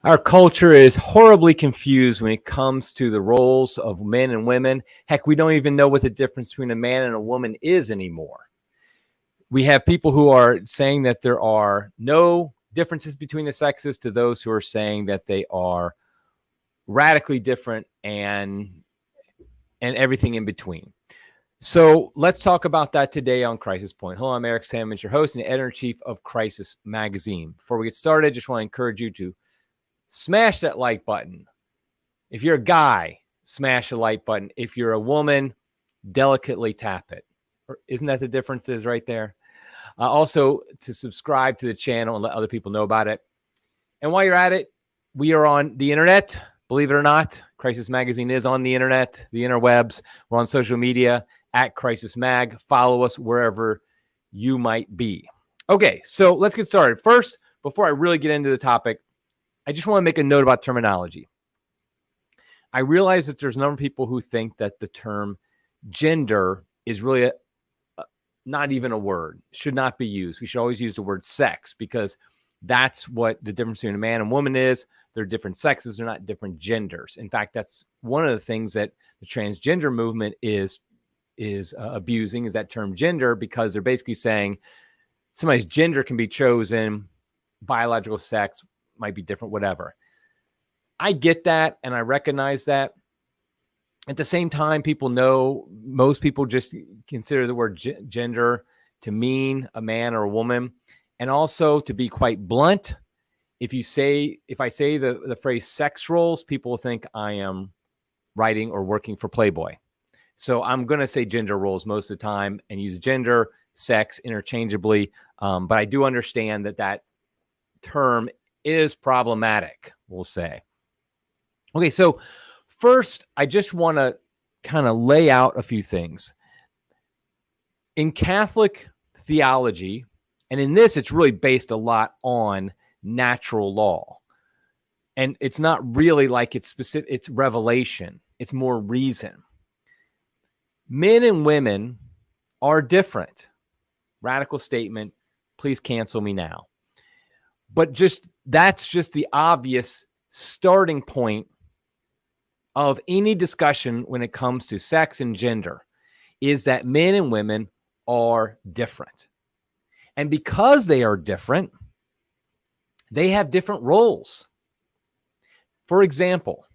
Our culture is horribly confused when it comes to the roles of men and women. Heck, we don't even know what the difference between a man and a woman is anymore. We have people who are saying that there are no differences between the sexes to those who are saying that they are radically different and everything in between. So let's talk about that today on Crisis Point. Hello, I'm Eric Sammons, your host and editor-in-chief of Crisis Magazine. Before we get started, I just want to encourage you to smash that like button. If you're a guy, smash the like button. If you're a woman, delicately tap it. Isn't that the differences right there? Also, to subscribe to the channel and let other people know about it. And while you're at it, we are on the internet. Believe it or not, Crisis Magazine is on the internet, the interwebs. We're on social media at Crisis Mag. Follow us wherever you might be. Okay, so let's get started. First, before I really get into the topic, I just want to make a note about terminology. I realize that there's a number of people who think that the term gender is really not even a word, should not be used. We should always use the word sex because that's what the difference between a man and woman is. They're different sexes, they're not different genders. In fact, that's one of the things that the transgender movement is abusing, is that term gender, because they're basically saying somebody's gender can be chosen, biological sex might be different, whatever. I get that, and I recognize that. At the same time, people know, most people just consider the word gender to mean a man or a woman. And also, to be quite blunt, if I say the phrase sex roles, people will think I am writing or working for Playboy. So I'm going to say gender roles most of the time and use gender, sex interchangeably. But I do understand that term is problematic, we'll say. Okay, so first, I just want to kind of lay out a few things. In Catholic theology, and in this, it's really based a lot on natural law. And it's not really like it's specific, it's revelation. It's more reason. Men and women are different. Radical statement. Please cancel me now. But that's just the obvious starting point of any discussion when it comes to sex and gender, is that men and women are different. And because they are different, they have different roles. For example,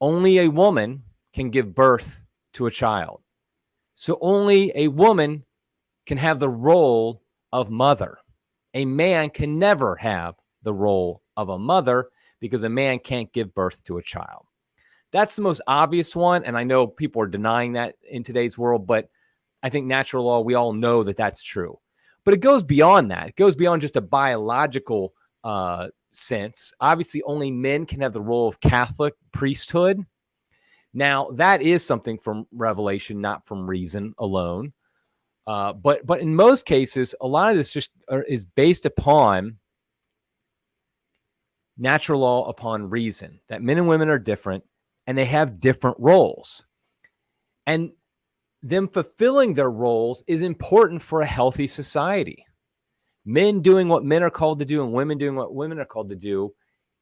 only a woman can give birth to a child. So only a woman can have the role of mother. A man can never have the role of a mother because a man can't give birth to a child. That's the most obvious one, and I know people are denying that in today's world, but I think natural law, we all know that that's true. But it goes beyond that. It goes beyond just a biological sense. Obviously, only men can have the role of Catholic priesthood. Now, that is something from revelation, not from reason alone. But in most cases, a lot of this just is based upon natural law upon reason, that men and women are different and they have different roles. And them fulfilling their roles is important for a healthy society. Men doing what men are called to do and women doing what women are called to do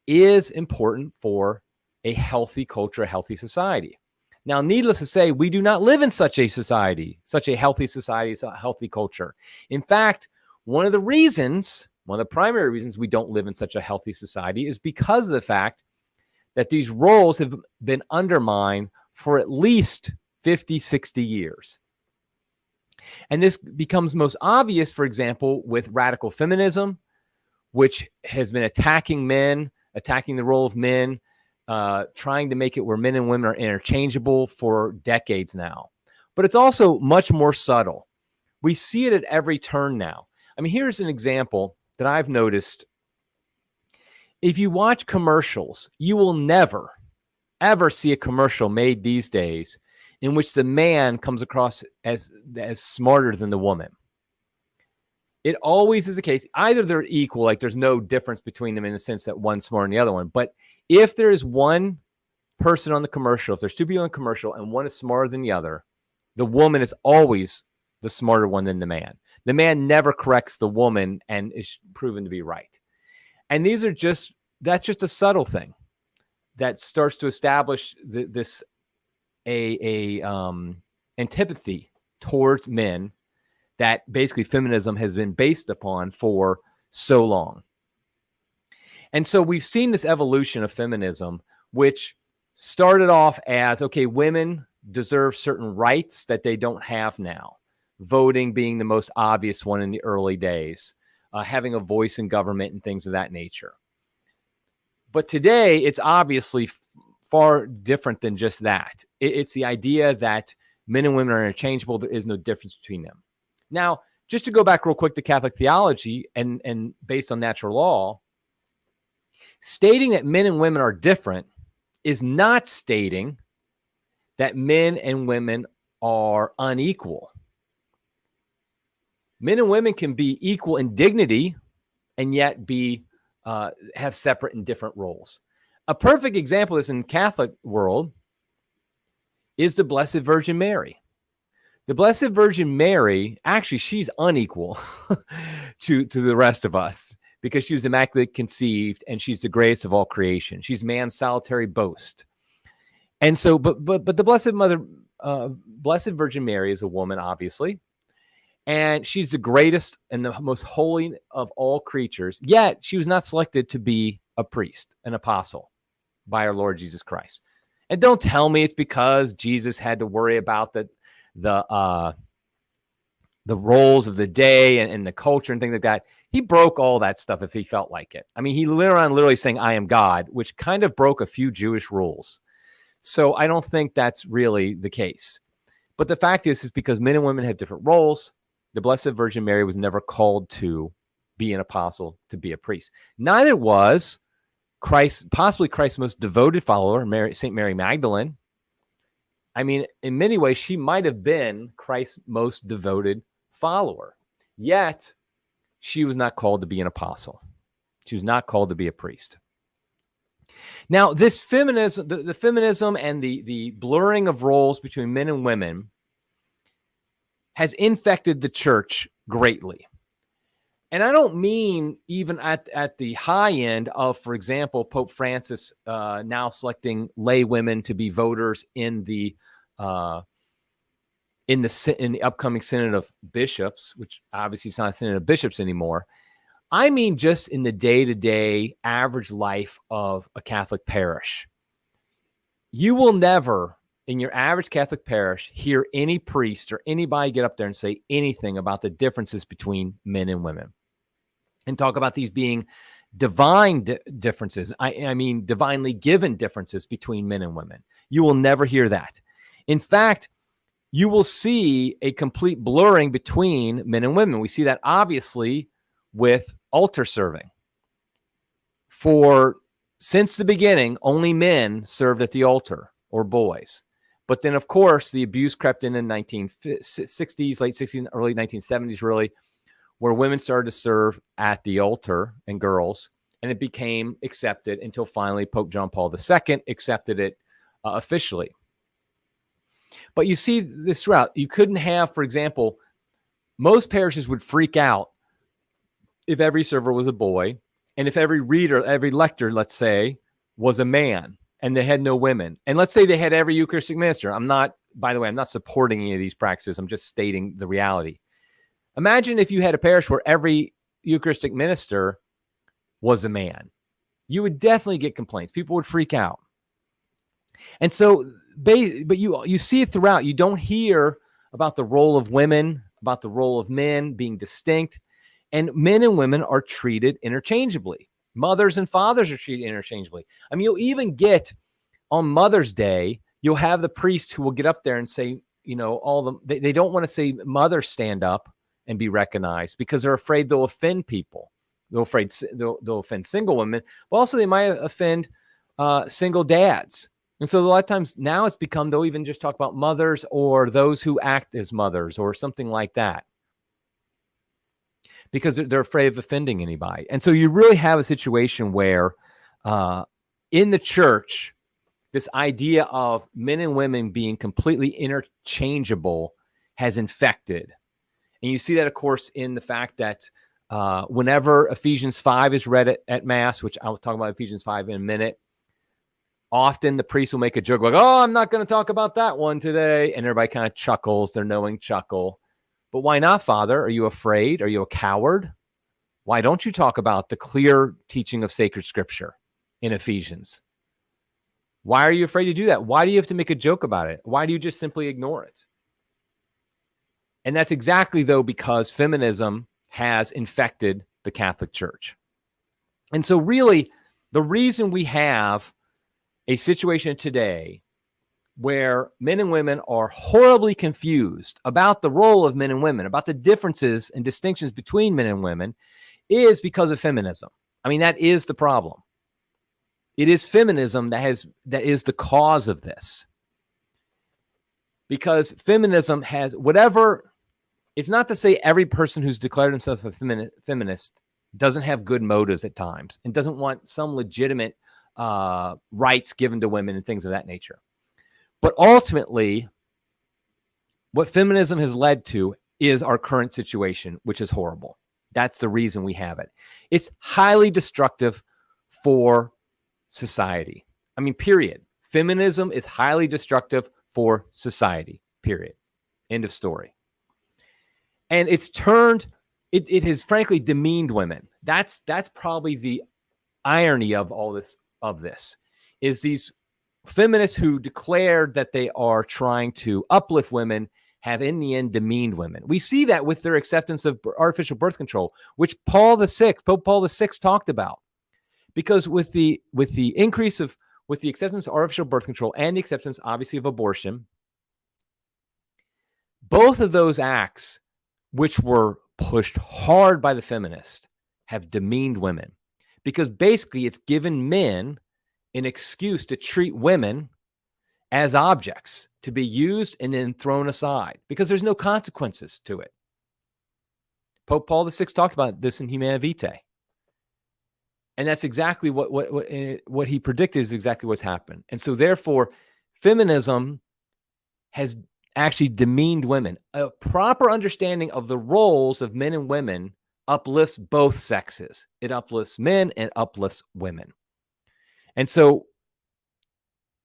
is important for a healthy culture, a healthy society. Now, needless to say, we do not live in such a society, such a healthy society, a healthy culture. In fact, one of the primary reasons we don't live in such a healthy society is because of the fact that these roles have been undermined for at least 50, 60 years. And this becomes most obvious, for example, with radical feminism, which has been attacking men, attacking the role of men, trying to make it where men and women are interchangeable for decades now. But it's also much more subtle. We see it at every turn now. I mean, here's an example that I've noticed. If you watch commercials, you will never, ever see a commercial made these days in which the man comes across as smarter than the woman. It always is the case. Either they're equal, like there's no difference between them in the sense that one's smarter than the other one. But if there is one person on the commercial, if there's two people on the commercial and one is smarter than the other, the woman is always the smarter one than the man. The man never corrects the woman and is proven to be right. And these are just that's just a subtle thing that starts to establish this antipathy towards men that basically feminism has been based upon for so long. And so we've seen this evolution of feminism, which started off as, okay, women deserve certain rights that they don't have now. Voting being the most obvious one in the early days, having a voice in government and things of that nature. But today, it's obviously far different than just that. It's the idea that men and women are interchangeable. There is no difference between them. Now, just to go back real quick to Catholic theology and based on natural law, stating that men and women are different is not stating that men and women are unequal. Men and women can be equal in dignity and yet be have separate and different roles. A perfect example of this in the Catholic world is the Blessed Virgin Mary. The Blessed Virgin Mary, actually, she's unequal to the rest of us because she was immaculately conceived and she's the greatest of all creation. She's man's solitary boast. And so, but the Blessed Virgin Mary is a woman, obviously, and she's the greatest and the most holy of all creatures. Yet she was not selected to be a priest, an apostle by our Lord Jesus Christ. And don't tell me it's because Jesus had to worry about the roles of the day and the culture and things like that. He broke all that stuff if he felt like it. I mean, he literally saying, I am God, which kind of broke a few Jewish rules. So I don't think that's really the case. But the fact is because men and women have different roles. The Blessed Virgin Mary was never called to be an apostle, to be a priest. Neither was possibly Christ's most devoted follower, St. Mary Magdalene. I mean, in many ways, she might have been Christ's most devoted follower. Yet, she was not called to be an apostle. She was not called to be a priest. Now, this feminism, the feminism and the blurring of roles between men and women has infected the church greatly. And I don't mean even at the high end of, for example, Pope Francis now selecting lay women to be voters in the upcoming Synod of Bishops, which obviously is not a Synod of Bishops anymore. I mean just in the day-to-day average life of a Catholic parish. You will never, in your average Catholic parish, hear any priest or anybody get up there and say anything about the differences between men and women and talk about these being divine differences. I mean, divinely given differences between men and women. You will never hear that. In fact, you will see a complete blurring between men and women. We see that obviously with altar serving. Since the beginning, only men served at the altar, or boys. But then, of course, the abuse crept in the 1960s, late 60s, early 1970s, really, where women started to serve at the altar and girls, and it became accepted until finally Pope John Paul II accepted it officially. But you see this throughout. You couldn't have, for example, most parishes would freak out if every server was a boy, and if every reader, every lector, let's say, was a man, and they had no women. And let's say they had every Eucharistic minister. By the way, I'm not supporting any of these practices. I'm just stating the reality. Imagine if you had a parish where every Eucharistic minister was a man. You would definitely get complaints. People would freak out. And so, but you see it throughout. You don't hear about the role of women, about the role of men being distinct. And men and women are treated interchangeably. Mothers and fathers are treated interchangeably. I mean, you'll even get on Mother's Day, you'll have the priest who will get up there and say, they don't want to say mother stand up and be recognized because they're afraid they'll offend people. They'll offend single women, but also they might offend single dads. And so a lot of times now it's become, they'll even just talk about mothers or those who act as mothers or something like that, because they're afraid of offending anybody. And so you really have a situation where in the church, this idea of men and women being completely interchangeable has infected. And you see that, of course, in the fact that Whenever Ephesians 5 is read at Mass, which I'll talk about Ephesians 5 in a minute, often the priest will make a joke like, oh, I'm not going to talk about that one today. And everybody kind of chuckles, their knowing chuckle. But why not, Father? Are you afraid? Are you a coward? Why don't you talk about the clear teaching of sacred scripture in Ephesians? Why are you afraid to do that? Why do you have to make a joke about it? Why do you just simply ignore it? And that's exactly, though, because feminism has infected the Catholic Church. And so really, the reason we have a situation today where men and women are horribly confused about the role of men and women, about the differences and distinctions between men and women, is because of feminism. I mean, that is the problem. It is feminism that is the cause of this. Because feminism has whatever, it's not to say every person who's declared himself a feminist doesn't have good motives at times and doesn't want some legitimate rights given to women and things of that nature. But ultimately, what feminism has led to is our current situation, which is horrible. That's the reason we have it. It's highly destructive for society. I mean, period. Feminism is highly destructive for society, period. End of story. And it's turned, it has frankly demeaned women. That's probably the irony of all this, is these feminists who declared that they are trying to uplift women have in the end demeaned women. We see that with their acceptance of artificial birth control, which Pope Paul VI talked about. Because with the acceptance of artificial birth control and the acceptance, obviously, of abortion, both of those acts, which were pushed hard by the feminists, have demeaned women. Because basically it's given men an excuse to treat women as objects to be used and then thrown aside because there's no consequences to it. Pope Paul VI talked about this in Humanae Vitae. And that's exactly what he predicted is exactly what's happened. And so therefore, feminism has actually demeaned women. A proper understanding of the roles of men and women uplifts both sexes. It uplifts men and uplifts women. And so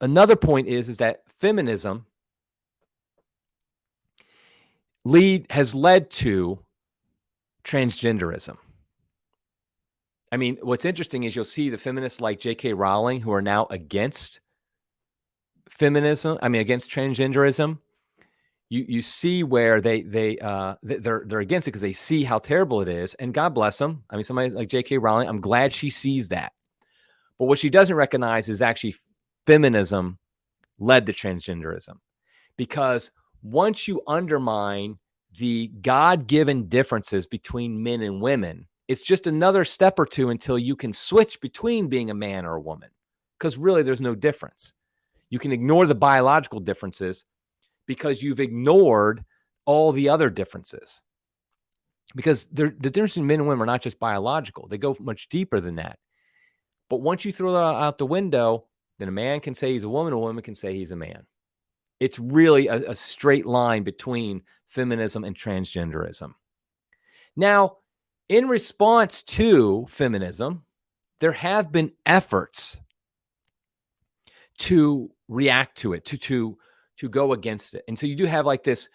another point is that feminism has led to transgenderism. I mean, what's interesting is you'll see the feminists like J.K. Rowling who are now against feminism, against transgenderism. You see where they're against it because they see how terrible it is, and God bless them. I mean, somebody like J.K. Rowling, I'm glad she sees that. But what she doesn't recognize is actually feminism led to transgenderism, because once you undermine the God-given differences between men and women, it's just another step or two until you can switch between being a man or a woman, because really there's no difference. You can ignore the biological differences because you've ignored all the other differences. Because the difference in men and women are not just biological. They go much deeper than that. But once you throw that out the window, then a man can say he's a woman can say he's a man. It's really a straight line between feminism and transgenderism. Now, in response to feminism, there have been efforts to react to it, to go against it. And so you do have like this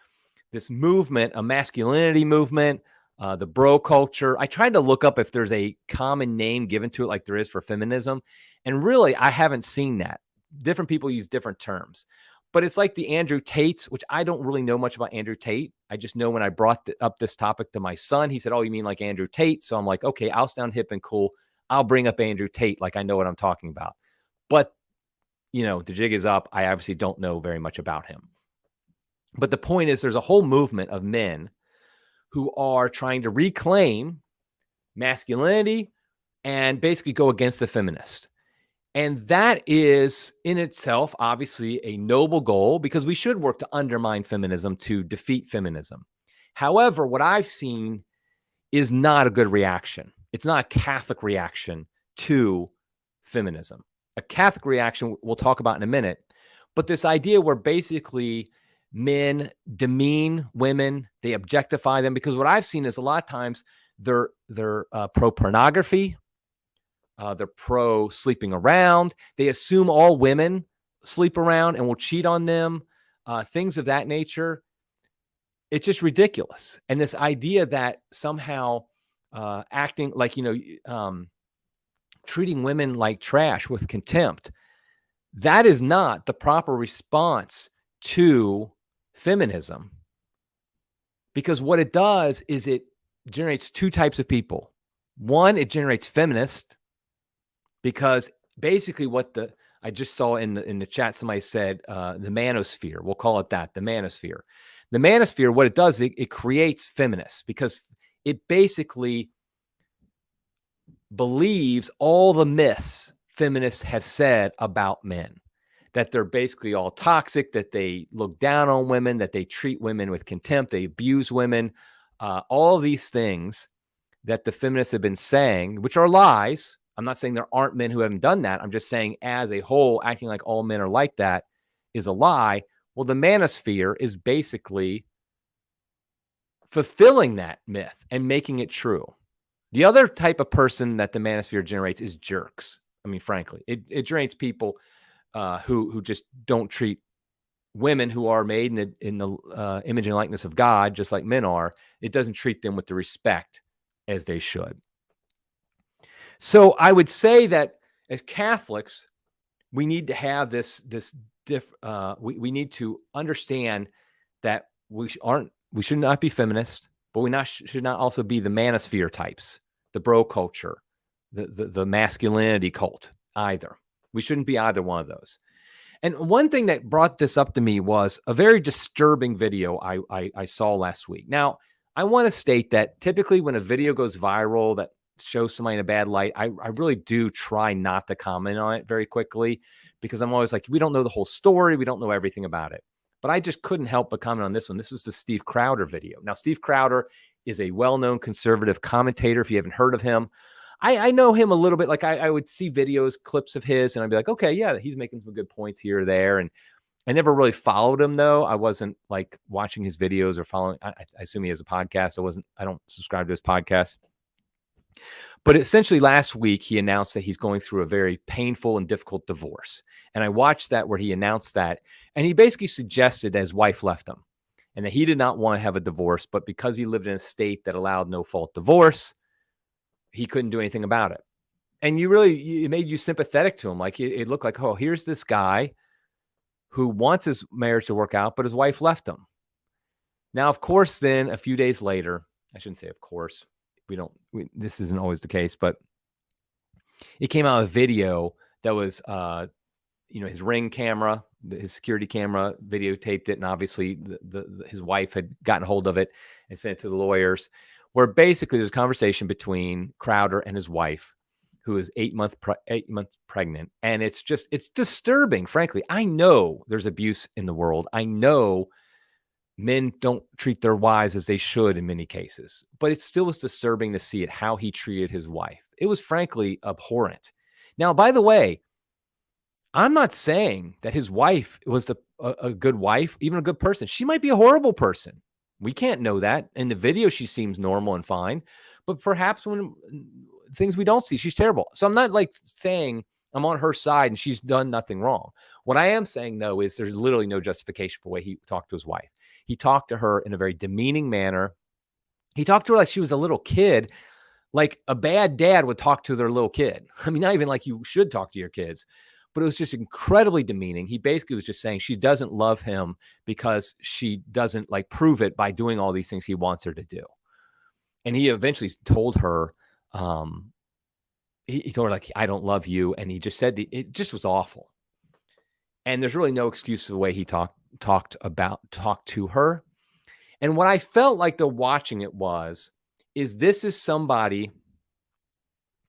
movement, a masculinity movement, the bro culture. I tried to look up if there's a common name given to it like there is for feminism. And really, I haven't seen that. Different people use different terms. But it's like the Andrew Tates, which I don't really know much about Andrew Tate. I just know when I brought up this topic to my son, he said, oh, you mean like Andrew Tate? So I'm like, okay, I'll sound hip and cool. I'll bring up Andrew Tate like I know what I'm talking about. But, the jig is up. I obviously don't know very much about him. But the point is there's a whole movement of men who are trying to reclaim masculinity and basically go against the feminist. And that is in itself, obviously, a noble goal because we should work to undermine feminism to defeat feminism. However, what I've seen is not a good reaction. It's not a Catholic reaction to feminism. A Catholic reaction we'll talk about in a minute. But this idea where basically men demean women, they objectify them, because what I've seen is a lot of times They're pro pornography. They're pro sleeping around. They assume all women sleep around and will cheat on them. Things of that nature. It's just ridiculous. And this idea that somehow acting like, treating women like trash with contempt, that is not the proper response to feminism. Because what it does is it generates two types of people. One, it generates feminists, because basically I just saw in the chat, somebody said the manosphere. We'll call it that, the manosphere. The manosphere, what it does, it creates feminists, because it basically believes all the myths feminists have said about men, that they're basically all toxic, that they look down on women, that they treat women with contempt, they abuse women, all these things that the feminists have been saying, which are lies. I'm not saying there aren't men who haven't done that. I'm just saying as a whole, acting like all men are like that is a lie. Well, the manosphere is basically fulfilling that myth and making it true. The other type of person that the manosphere generates is jerks. I mean, frankly, it generates people who just don't treat women who are made in the image and likeness of God, just like men are. It doesn't treat them with the respect as they should. So I would say that as Catholics, we need to have we need to understand that we should not be feminists, but we should not also be the manosphere types, the bro culture, the masculinity cult either. We shouldn't be either one of those. And one thing that brought this up to me was a very disturbing video I saw last week. Now, I want to state that typically when a video goes viral that shows somebody in a bad light, I really do try not to comment on it very quickly, because I'm always like, we don't know the whole story. We don't know everything about it. But I just couldn't help but comment on this one. This was the Steve Crowder video. Now, Steve Crowder is a well-known conservative commentator. If you haven't heard of him, I know him a little bit. Like I would see videos, clips of his, and I'd be like, okay, yeah, he's making some good points here or there. And I never really followed him, though. I wasn't like watching his videos or following. I assume he has a podcast. I don't subscribe to his podcast. But essentially last week, he announced that he's going through a very painful and difficult divorce. And I watched that where he announced that. And he basically suggested that his wife left him and that he did not want to have a divorce. But because he lived in a state that allowed no fault divorce, he couldn't do anything about it. And it made you sympathetic to him. Like it looked like, oh, here's this guy who wants his marriage to work out, but his wife left him. Now, of course, then a few days later, I shouldn't say of course, this isn't always the case, but it came out a video that was, his Ring camera, his security camera videotaped it. And obviously his wife had gotten a hold of it and sent it to the lawyers, where basically there's a conversation between Crowder and his wife, who is 8 months pregnant. And it's disturbing. Frankly, I know there's abuse in the world. I know men don't treat their wives as they should in many cases, but it still was disturbing to see how he treated his wife. It was frankly abhorrent. Now, by the way, I'm not saying that his wife was a good wife, even a good person. She might be a horrible person. We can't know that. In the video, she seems normal and fine, but perhaps when things we don't see, she's terrible. So I'm not like saying I'm on her side and she's done nothing wrong. What I am saying, though, is there's literally no justification for the way he talked to his wife. He talked to her in a very demeaning manner. He talked to her like she was a little kid, like a bad dad would talk to their little kid. I mean, not even like you should talk to your kids, but it was just incredibly demeaning. He basically was just saying she doesn't love him because she doesn't like prove it by doing all these things he wants her to do. And he eventually told her, he told her like, I don't love you. And he just said, it just was awful. And there's really no excuse for the way he talked to her. And what I felt like though watching it is this is somebody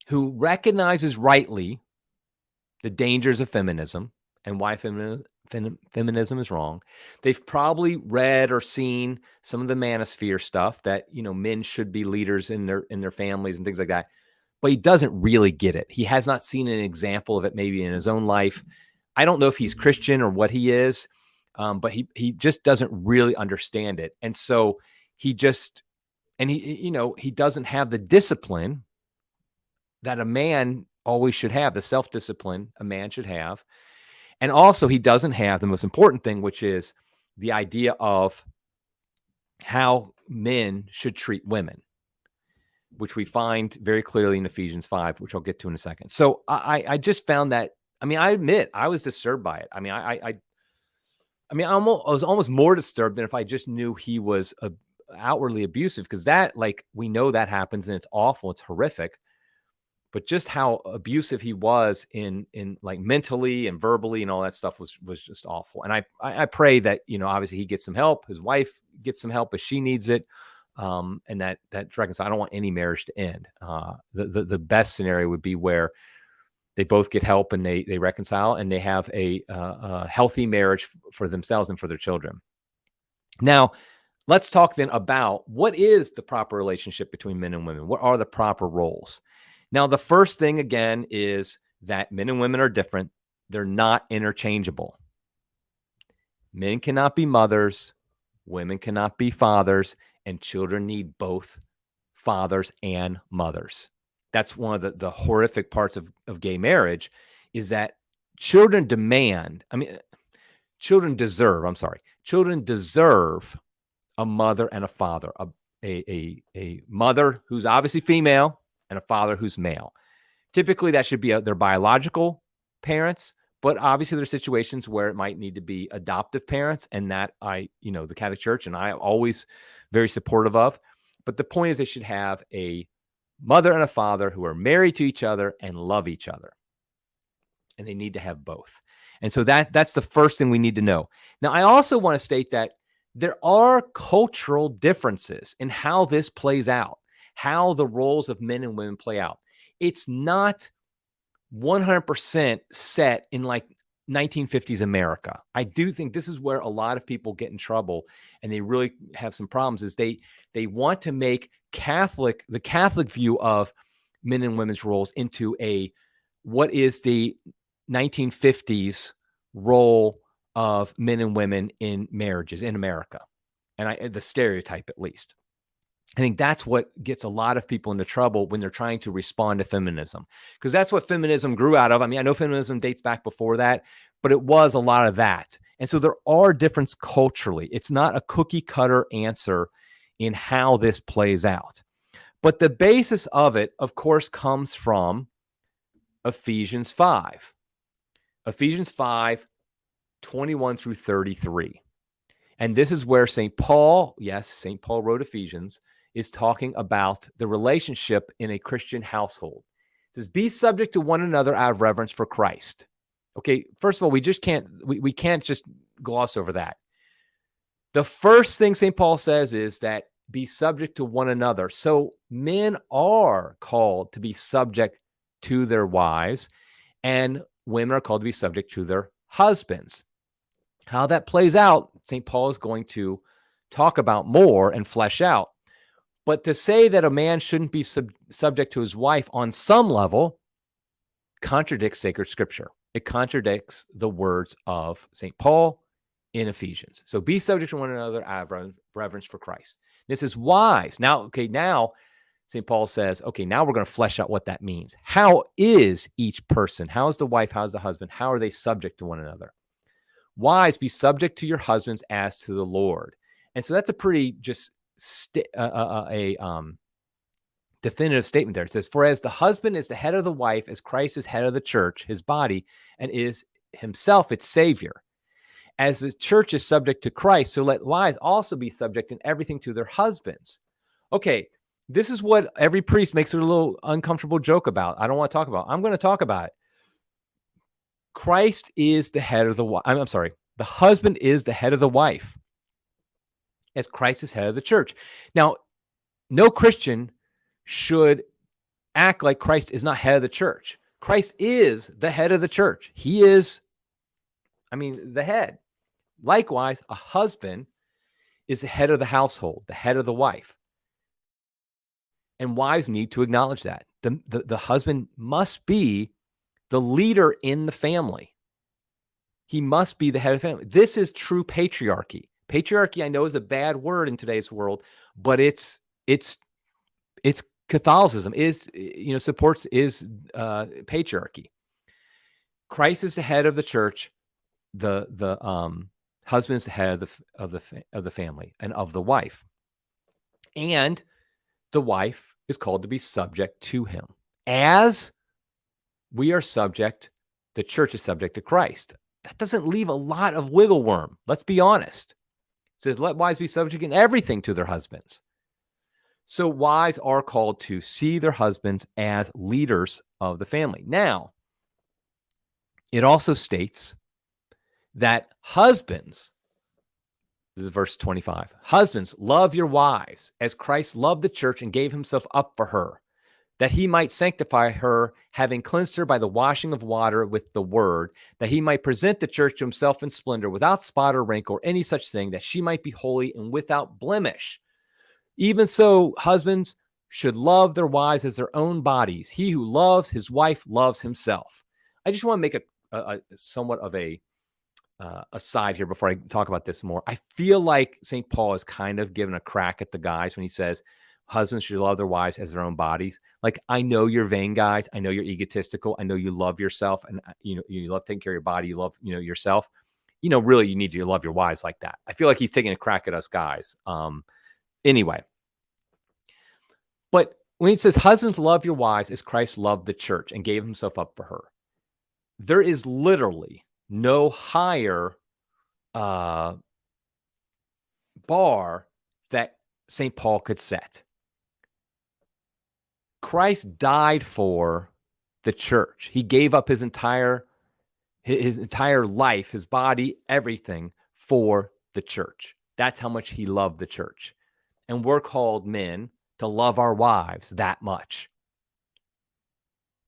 who recognizes rightly the dangers of feminism and why feminism is wrong. They've probably read or seen some of the manosphere stuff that, men should be leaders in their families and things like that. But he doesn't really get it. He has not seen an example of it maybe in his own life. I don't know if he's Christian or what he is, but he just doesn't really understand it. And so he just And he doesn't have the discipline that a man always should have, the self-discipline a man should have. And also he doesn't have the most important thing, which is the idea of how men should treat women, which we find very clearly in Ephesians 5, which I'll get to in a second. So I just found that, I admit I was disturbed by it. I was almost more disturbed than if I just knew he was outwardly abusive, because that, like, we know that happens and it's awful, it's horrific. But just how abusive he was in like mentally and verbally and all that stuff was just awful. And I pray that, obviously he gets some help, his wife gets some help if she needs it, and that's reconciled. I don't want any marriage to end. The best scenario would be where they both get help and they reconcile and they have a healthy marriage for themselves and for their children. Now, let's talk then about what is the proper relationship between men and women. What are the proper roles? Now, the first thing, again, is that men and women are different. They're not interchangeable. Men cannot be mothers. Women cannot be fathers. And children need both fathers and mothers. That's one of the horrific parts of gay marriage, is that children deserve a mother and a father, a mother who's obviously female and a father who's male. Typically, that should be their biological parents, but obviously there's situations where it might need to be adoptive parents, and that the Catholic Church and I am always very supportive of. But the point is, they should have a mother and a father who are married to each other and love each other. And they need to have both. And so that's the first thing we need to know. Now, I also want to state that there are cultural differences in how this plays out, how the roles of men and women play out. It's not 100% set in like 1950s America. I do think this is where a lot of people get in trouble and they really have some problems, is they want to make the Catholic view of men and women's roles into what is the 1950s role of men and women in marriages in America. And the stereotype, at least. I think that's what gets a lot of people into trouble when they're trying to respond to feminism, because that's what feminism grew out of. I know feminism dates back before that, but it was a lot of that. And so there are differences culturally. It's not a cookie cutter answer in how this plays out. But the basis of it, of course, comes from Ephesians 5. Ephesians 5, 21 through 33. And this is where St. Paul wrote Ephesians, is talking about the relationship in a Christian household. It says, be subject to one another out of reverence for Christ. Okay, first of all, we can't just gloss over that. The first thing St. Paul says is that be subject to one another. So men are called to be subject to their wives, and women are called to be subject to their husbands. How that plays out, St. Paul is going to talk about more and flesh out. But to say that a man shouldn't be subject to his wife on some level contradicts sacred scripture. It contradicts the words of St. Paul in Ephesians. So be subject to one another out of reverence for Christ. This is wives. Now St. Paul says, now we're going to flesh out what that means. How is each person? How is the wife? How is the husband? How are they subject to one another? Wives, be subject to your husbands as to the Lord. And so that's a pretty just definitive statement there. It says, for as the husband is the head of the wife, as Christ is head of the church, his body, and is himself its savior. As the church is subject to Christ, so let wives also be subject in everything to their husbands. Okay, this is what every priest makes a little uncomfortable joke about. I don't want to talk about. I'm going to talk about it. Christ is the head of the wife. I'm sorry. The husband is the head of the wife, as Christ is head of the church. Now, no Christian should act like Christ is not head of the church. Christ is the head of the church. He is, the head. Likewise, a husband is the head of the household, the head of the wife. And wives need to acknowledge that. The husband must be the leader in the family. He must be the head of the family. This is true patriarchy. Patriarchy, I know, is a bad word in today's world, but it's it's Catholicism supports patriarchy. Christ is the head of the church. The husband is the head of the family and of the wife, and the wife is called to be subject to him, as we are subject. The church is subject to Christ. That doesn't leave a lot of wiggle room. Let's be honest. It says, "Let wives be subject in everything to their husbands." So wives are called to see their husbands as leaders of the family. Now, it also states that husbands, this is verse 25, husbands, love your wives as Christ loved the church and gave himself up for her, that he might sanctify her, having cleansed her by the washing of water with the word, that he might present the church to himself in splendor, without spot or wrinkle or any such thing, that she might be holy and without blemish. Even so, husbands should love their wives as their own bodies. He who loves his wife loves himself. I just want to make a somewhat of a aside here before I talk about this more. I feel like St. Paul is kind of giving a crack at the guys when he says husbands should love their wives as their own bodies. Like, I know you're vain, guys. I know you're egotistical. I know you love yourself, and you love taking care of your body. You love yourself. Really, you need to love your wives like that. I feel like he's taking a crack at us guys. Anyway, but when he says husbands love your wives as Christ loved the church and gave himself up for her, there is literally no higher bar that St. Paul could set. Christ died for the church. He gave up his entire life, his body, everything for the church. That's how much he loved the church. And we're called, men, to love our wives that much.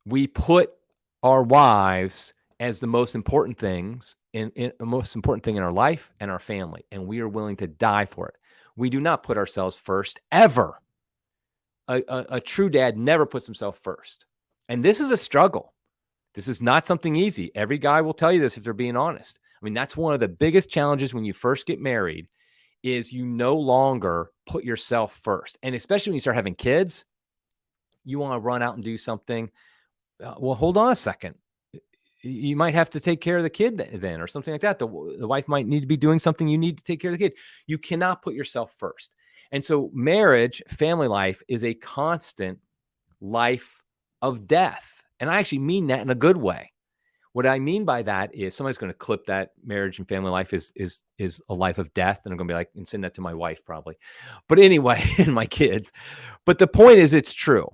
We put our wives as the most important things in the most important thing in our life and our family, and we are willing to die for it. We do not put ourselves first, ever. A true dad never puts himself first. And this is a struggle. This is not something easy. Every guy will tell you this if they're being honest. I mean, that's one of the biggest challenges when you first get married, is you no longer put yourself first. And especially when you start having kids, you want to run out and do something. Well, hold on a second. You might have to take care of the kid then, or something like that. The wife might need to be doing something. You need to take care of the kid. You cannot put yourself first. And so marriage, family life, is a constant life of death. And I actually mean that in a good way. What I mean by that is, somebody's going to clip that marriage and family life is a life of death. And I'm going to be like, and send that to my wife probably. But anyway, and my kids. But the point is, it's true.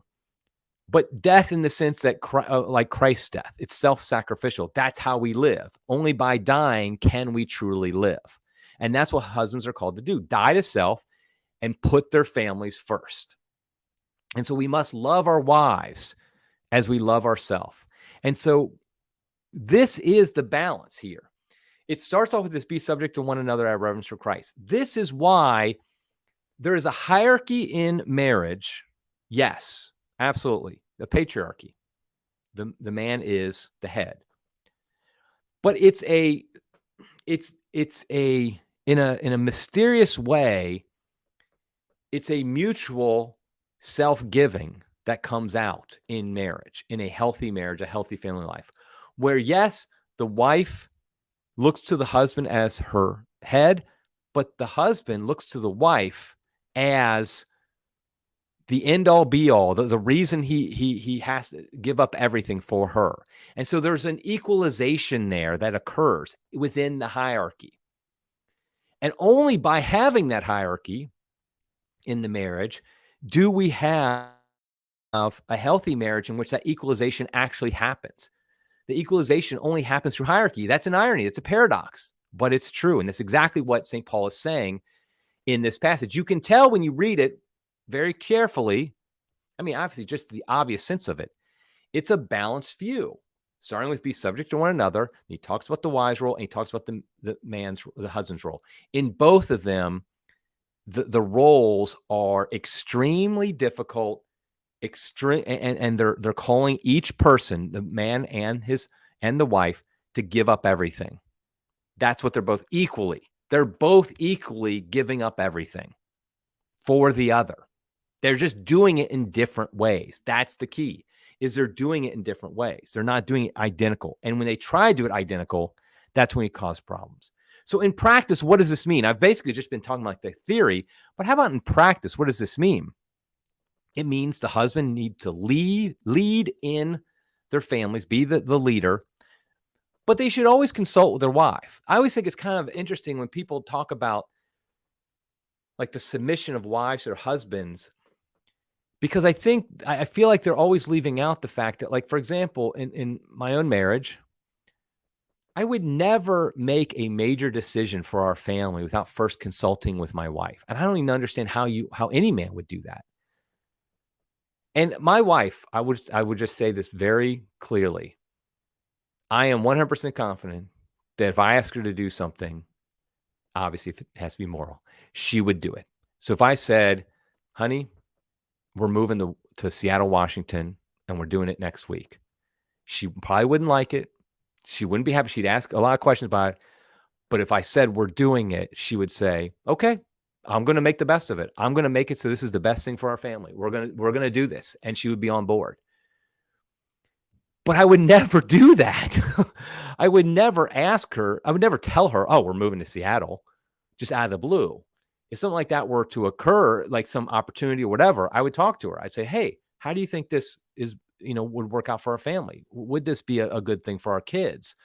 But death in the sense that, like Christ's death, it's self-sacrificial. That's how we live. Only by dying can we truly live. And that's what husbands are called to do. Die to self and put their families first. And so we must love our wives as we love ourselves. And so this is the balance here. It starts off with this: be subject to one another out of reverence for Christ. This is why there is a hierarchy in marriage. Yes, absolutely. The patriarchy. The man is the head. But in a mysterious way, it's a mutual self-giving that comes out in marriage, in a healthy marriage, a healthy family life, where, yes, the wife looks to the husband as her head, but the husband looks to the wife as the end all be all, the reason he has to give up everything for her. And so there's an equalization there that occurs within the hierarchy. And only by having that hierarchy in the marriage do we have a healthy marriage in which that equalization actually happens. The equalization only happens through hierarchy. That's an irony. It's a paradox, but it's true. And that's exactly what St. Paul is saying in this passage. You can tell when you read it very carefully. I mean, obviously, just the obvious sense of it. It's a balanced view, starting with be subject to one another. He talks about the wife's role, and he talks about the husband's role. In both of them, the roles are extremely difficult, and they're calling each person, the man and the wife, to give up everything. That's what they're both equally. They're both equally giving up everything for the other. They're just doing it in different ways. That's the key, is they're doing it in different ways. They're not doing it identical. And when they try to do it identical, that's when you cause problems. So in practice, what does this mean? I've basically just been talking about the theory, but how about in practice? What does this mean? It means the husband needs to lead in their families, be the leader, but they should always consult with their wife. I always think it's kind of interesting when people talk about like the submission of wives or husbands, because I feel like they're always leaving out the fact that, like, for example, in my own marriage, I would never make a major decision for our family without first consulting with my wife. And I don't even understand how any man would do that. And my wife, I would just say this very clearly. I am 100% confident that if I ask her to do something, obviously if it has to be moral, she would do it. So if I said, honey, we're moving to Seattle, Washington, and we're doing it next week, she probably wouldn't like it. She wouldn't be happy. She'd ask a lot of questions about it. But if I said we're doing it, she would say, okay, I'm going to make the best of it. I'm going to make it so this is the best thing for our family. We're going to do this. And she would be on board. But I would never do that. I would never ask her. I would never tell her, oh, we're moving to Seattle, just out of the blue. If something like that were to occur, like some opportunity or whatever, I would talk to her. I'd say, hey, how do you think this would work out for our family? Would this be a good thing for our kids?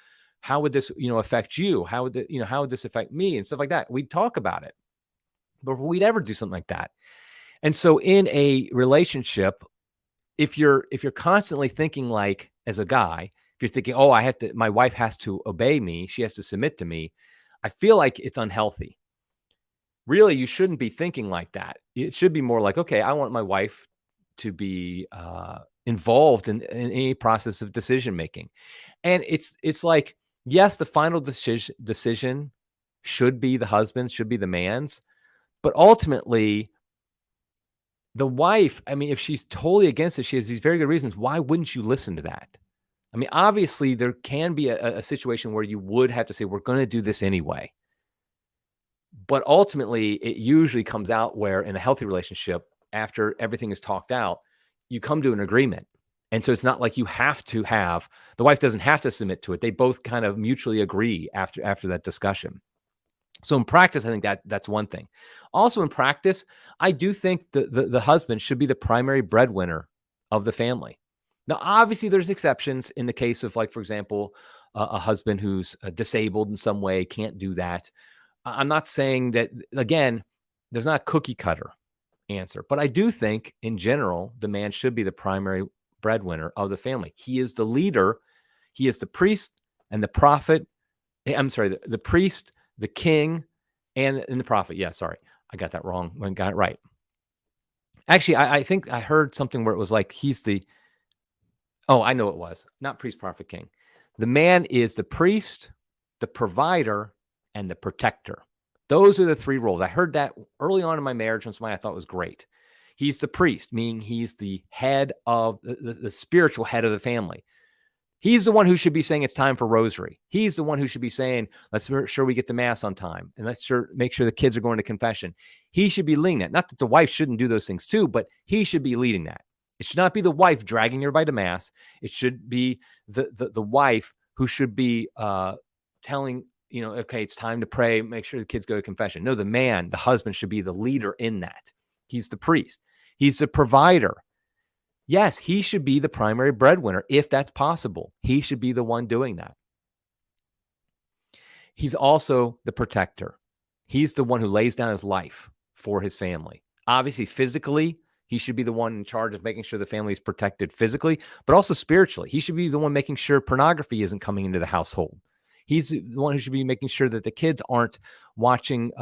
How would this, affect you? How would this affect me and stuff like that? We'd talk about it, but we'd ever do something like that. And so in a relationship, if you're constantly thinking like, as a guy, if you're thinking, oh, my wife has to obey me, she has to submit to me, I feel like it's unhealthy. Really, you shouldn't be thinking like that. It should be more like, okay, I want my wife to be involved in any process of decision making. And it's like, yes, the final decision should be the husband's, should be the man's, but ultimately, the wife, I mean, if she's totally against it, she has these very good reasons. Why wouldn't you listen to that? I mean, obviously, there can be a situation where you would have to say, we're going to do this anyway. But ultimately, it usually comes out where in a healthy relationship, after everything is talked out, you come to an agreement. And so it's not like you have to the wife doesn't have to submit to it. They both kind of mutually agree after that discussion. So in practice, I think that's one thing. Also in practice, I do think the husband should be the primary breadwinner of the family. Now, obviously, there's exceptions in the case of, like, for example, a husband who's disabled in some way, can't do that. I'm not saying that, again, there's not a cookie cutter answer, but I do think in general, the man should be the primary breadwinner of the family. He is the leader. He is the priest and the prophet. I'm sorry, the priest, the king, and the prophet. Yeah, sorry. I got that wrong. I got it right. Actually, I think I heard something where it was like I know it was. Not priest, prophet, king. The man is the priest, the provider, and the protector. Those are the three roles. I heard that early on in my marriage from somebody I thought was great. He's the priest, meaning he's the head of the spiritual head of the family. He's the one who should be saying it's time for rosary. He's the one who should be saying, let's make sure we get the mass on time. And let's make sure the kids are going to confession. He should be leading that. Not that the wife shouldn't do those things too, but he should be leading that. It should not be the wife dragging everybody to mass. It should be the wife who should be telling, okay, it's time to pray, make sure the kids go to confession. No, the husband should be the leader in that. He's the priest. He's the provider. Yes, he should be the primary breadwinner if that's possible. He should be the one doing that. He's also the protector. He's the one who lays down his life for his family. Obviously, physically, he should be the one in charge of making sure the family is protected physically, but also spiritually. He should be the one making sure pornography isn't coming into the household. He's the one who should be making sure that the kids aren't watching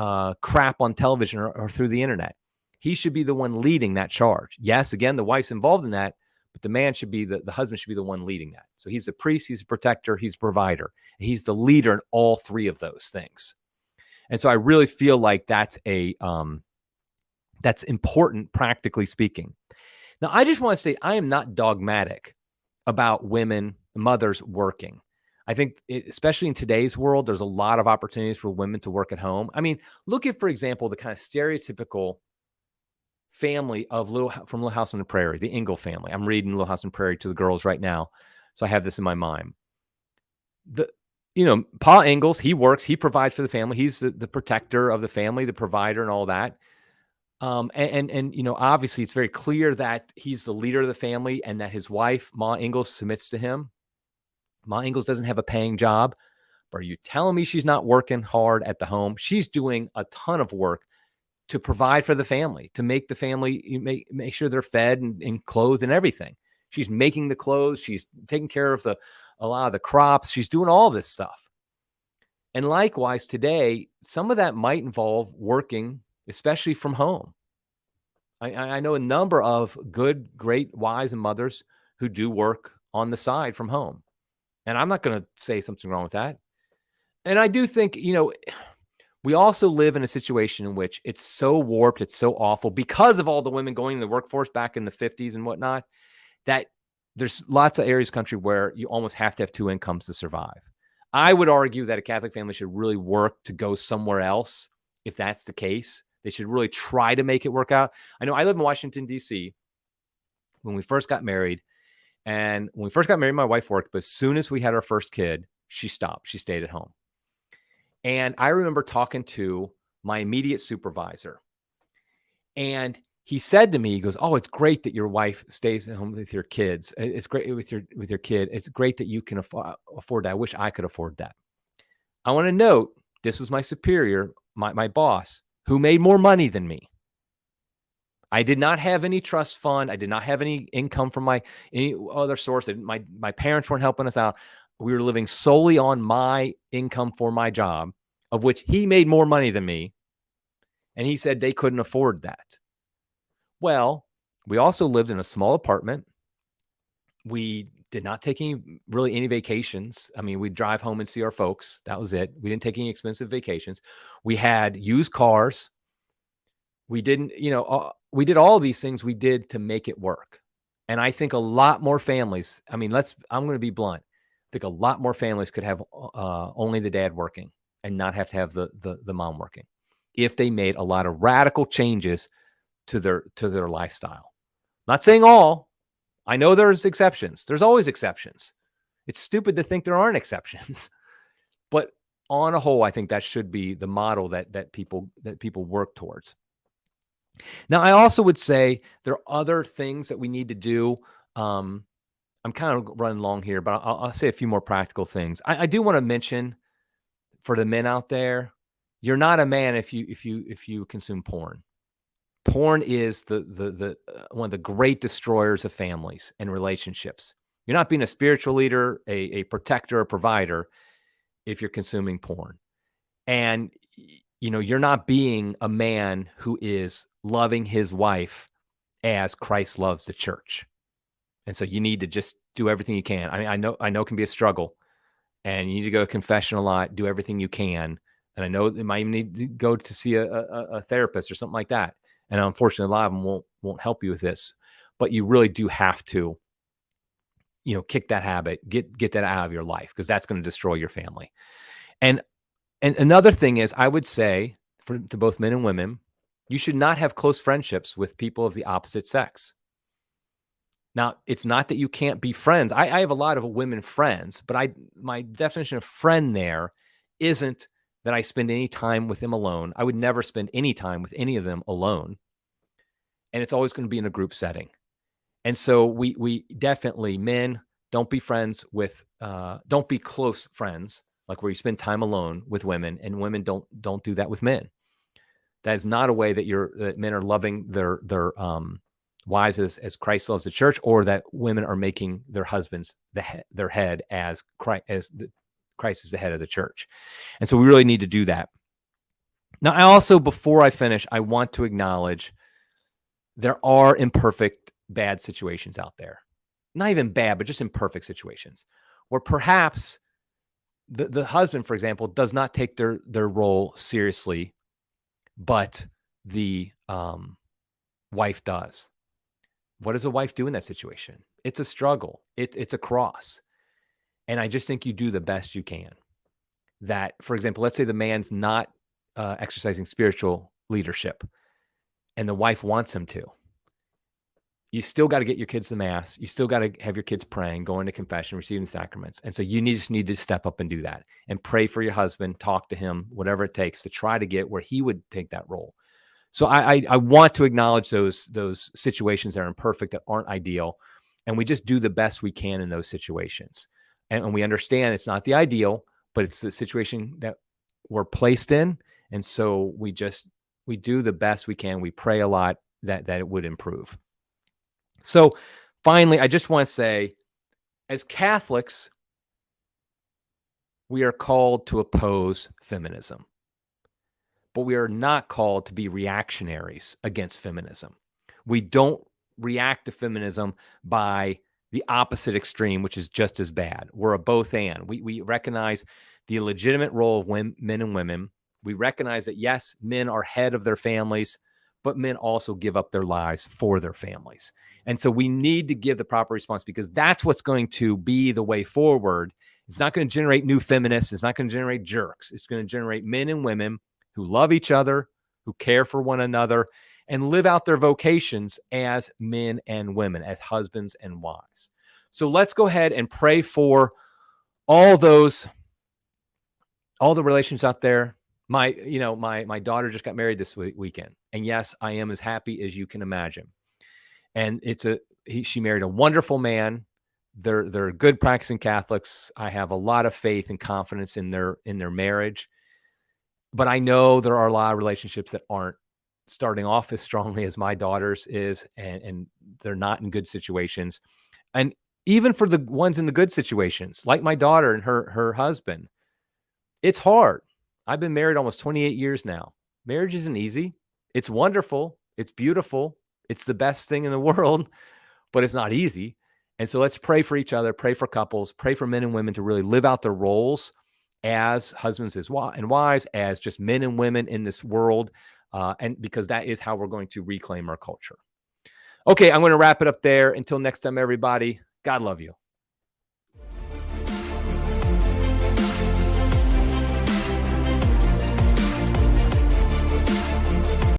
crap on television or through the internet. He should be the one leading that charge. Yes, again, the wife's involved in that, but the man should be the husband should be the one leading that. So he's the priest, he's a protector, he's a provider. He's the leader in all three of those things. And so I really feel like that's important, practically speaking. Now, I just want to say I am not dogmatic about mothers working. I think, especially in today's world, there's a lot of opportunities for women to work at home. I mean, look at, for example, the kind of stereotypical family of from Little House on the Prairie, the Ingle family. I'm reading Little House on the Prairie to the girls right now, so I have this in my mind. Pa Ingalls, he works, he provides for the family. He's the protector of the family, the provider, and all that. And obviously, it's very clear that he's the leader of the family, and that his wife, Ma Ingalls, submits to him. Ma Ingalls doesn't have a paying job. But are you telling me she's not working hard at the home? She's doing a ton of work to provide for the family, to make the family, make sure they're fed and clothed and everything. She's making the clothes. She's taking care of a lot of the crops. She's doing all this stuff. And likewise, today, some of that might involve working, especially from home. I know a number of good, great wives and mothers who do work on the side from home. And I'm not going to say something wrong with that. And I do think, we also live in a situation in which it's so warped, it's so awful because of all the women going in the workforce back in the 50s and whatnot, that there's lots of areas of the country where you almost have to have two incomes to survive. I would argue that a Catholic family should really work to go somewhere else. If that's the case, they should really try to make it work out. I know I live in Washington, D.C. when we first got married. And when we first got married, my wife worked. But as soon as we had our first kid, she stopped. She stayed at home. And I remember talking to my immediate supervisor. And he said to me, he goes, "Oh, it's great that your wife stays at home with your kids. It's great with your kid. It's great that you can afford that. I wish I could afford that." I want to note, this was my superior, my boss, who made more money than me. I did not have any trust fund. I did not have any income from any other source. My parents weren't helping us out. We were living solely on my income for my job, of which he made more money than me. And he said they couldn't afford that. Well, we also lived in a small apartment. We did not take any vacations. I mean, we'd drive home and see our folks. That was it. We didn't take any expensive vacations. We had used cars. We didn't, we did all these things we did to make it work. And I think a lot more families, I'm going to be blunt. I think a lot more families could have only the dad working and not have to have the mom working if they made a lot of radical changes to their lifestyle. Not saying all. I know there's exceptions. There's always exceptions. It's stupid to think there aren't exceptions. But on a whole, I think that should be the model that people work towards. Now, I also would say there are other things that we need to do. I'm kind of running long here, but I'll say a few more practical things. I do want to mention for the men out there, you're not a man if you consume porn. Porn is the one of the great destroyers of families and relationships. You're not being a spiritual leader, a protector, a provider if you're consuming porn. And you're not being a man who is loving his wife as Christ loves the church. And so you need to just do everything you can. I mean, I know it can be a struggle, and you need to go to confession a lot, do everything you can. And I know they might even need to go to see a therapist or something like that. And unfortunately, a lot of them won't help you with this, but you really do have to, kick that habit, get that out of your life, because that's going to destroy your family. And another thing is, I would say to both men and women, you should not have close friendships with people of the opposite sex. Now, it's not that you can't be friends. I have a lot of women friends, but my definition of friend there isn't that I spend any time with them alone. I would never spend any time with any of them alone. And it's always going to be in a group setting. And so we definitely, men, don't be friends with, don't be close friends, like where you spend time alone with women, and women don't do that with men. That is not a way that men are loving their wives as Christ loves the church, or that women are making their husbands their head as Christ is the head of the church. And so we really need to do that. Now, I also, before I finish, I want to acknowledge there are imperfect, bad situations out there. Not even bad, but just imperfect situations where perhaps the husband, for example, does not take their role seriously, but the wife does. What does a wife do in that situation? It's a struggle. It's a cross. And I just think you do the best you can. That, for example, let's say the man's not exercising spiritual leadership. and the wife wants him to, you still got to get your kids to mass. You still got to have your kids praying, going to confession, receiving sacraments. And so you just need to step up and do that and pray for your husband, talk to him, whatever it takes to try to get where he would take that role. So I want to acknowledge those situations that are imperfect, that aren't ideal. And we just do the best we can in those situations. And we understand it's not the ideal, but it's the situation that we're placed in. And so we do the best we can. We pray a lot that it would improve. So finally, I just want to say, as Catholics, we are called to oppose feminism, but we are not called to be reactionaries against feminism. We don't react to feminism by the opposite extreme, which is just as bad. We're a both and. We recognize the legitimate role of men and women. We recognize that, yes, men are head of their families, but men also give up their lives for their families. And so we need to give the proper response, because that's what's going to be the way forward. It's not going to generate new feminists. It's not going to generate jerks. It's going to generate men and women who love each other, who care for one another, and live out their vocations as men and women, as husbands and wives. So let's go ahead and pray for all the relations out there. My daughter just got married this weekend. And yes, I am as happy as you can imagine. And she married a wonderful man. They're good practicing Catholics. I have a lot of faith and confidence in their marriage. But I know there are a lot of relationships that aren't starting off as strongly as my daughter's is, and they're not in good situations. And even for the ones in the good situations, like my daughter and her husband, it's hard. I've been married almost 28 years now. Marriage isn't easy. It's wonderful. It's beautiful. It's the best thing in the world, but it's not easy. And so let's pray for each other, pray for couples, pray for men and women to really live out their roles as husbands and wives, as just men and women in this world, and because that is how we're going to reclaim our culture. Okay, I'm going to wrap it up there. Until next time, everybody, God love you.